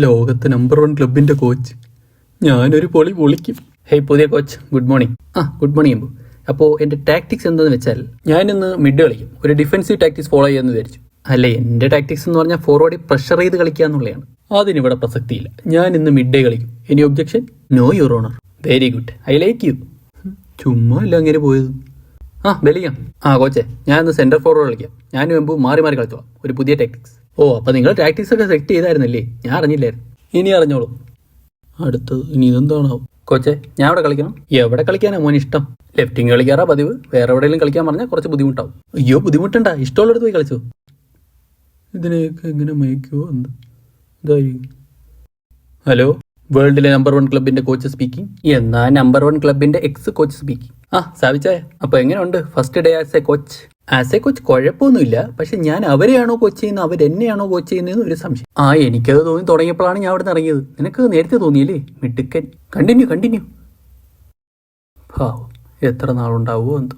ലോകത്തെ നമ്പർ 1 ക്ലബിന്റെ കോച്ച്. ഞാനൊരു പൊളി പൊളിക്കും. ഹേയ് പുതിയ coach, good morning. Good morning Ambu. അപ്പോൾ എൻ്റെ ടാക്ടിക്സ് എന്താണെന്ന് വെച്ചാൽ, ഞാനിന്ന് മിഡ് കളിക്കും. ഒരു ഡിഫൻസീവ് ടാക്ടിക്സ് ഫോളോ ചെയ്യാമെന്ന് വിചാരിച്ചു. അല്ലേ, എൻ്റെ ടാക്ടിക്സ് എന്ന് പറഞ്ഞാൽ ഫോർവേഡിൽ പ്രഷർ ചെയ്ത് കളിക്കുക എന്നുള്ളതാണ്. അതിനിവിടെ പ്രസക്തിയില്ല. ഞാൻ ഇന്ന് മിഡ് ഡേ കളിക്കും. Any objection? No your honour. Very good, I like you. ചുമ്മാ അല്ല അങ്ങനെ പോയത്. ബെലിക്കാം. കോച്ചേ, ഞാൻ ഇന്ന് സെൻറ്റർ ഫോർവേഡ് കളിക്കാം. ഞാനും എമ്പു മാറി മാറി കളിച്ചോളാം. ഒരു പുതിയ ടാക്ടിക്സ്. അപ്പോൾ നിങ്ങൾ ടാക്ടിക്സ് ഒക്കെ സെലക്ട് ചെയ്തായിരുന്നല്ലേ? ഞാൻ അറിഞ്ഞില്ലായിരുന്നു. ഇനി അറിഞ്ഞോളൂ. അടുത്തത് ഇനി ഇതെന്താണോ? കോച്ചേ, ഞാൻ അവിടെ കളിക്കണം. എവിടെ കളിക്കാനാ മോൻ ഇഷ്ടം? ലെഫ്റ്റിങ് കളിക്കാറാ പതിവ്. വേറെ എവിടെയെങ്കിലും കളിക്കാൻ പറഞ്ഞാൽ കുറച്ച് ബുദ്ധിമുട്ടാവും. അയ്യോ, ബുദ്ധിമുട്ടണ്ട, ഇഷ്ടമുള്ളടത്ത് പോയി കളിച്ചോ. ഇതിനെയൊക്കെ എങ്ങനെ മയക്കുമോ എന്ത്? ഇതായി. ഹലോ, വേൾഡിലെ നമ്പർ 1 ക്ലബിന്റെ കോച്ച് സ്പീക്കിംഗ്. എന്നാ നമ്പർ 1 ക്ലബിന്റെ എക്സ് കോച്ച് സ്പീക്കിംഗ്. സാവിച്ചായ, അപ്പോൾ എങ്ങനെയുണ്ട് first day as A coach? As A coach കുഴപ്പമൊന്നുമില്ല. പക്ഷെ ഞാൻ അവരെയാണോ കോച്ച് ചെയ്യുന്നത്, അവരെന്നെയാണോ കോച്ച് ചെയ്യുന്നതെന്ന് ഒരു സംശയം. എനിക്കത് തോന്നി തുടങ്ങിയപ്പോഴാണ് ഞാൻ അവിടെ നിന്ന് ഇറങ്ങിയത്. നിനക്ക് നേരത്തെ തോന്നിയില്ലേ? മിടുക്കൻ. കണ്ടിന്യൂ. എത്ര നാളുണ്ടാവുമോ എന്തോ.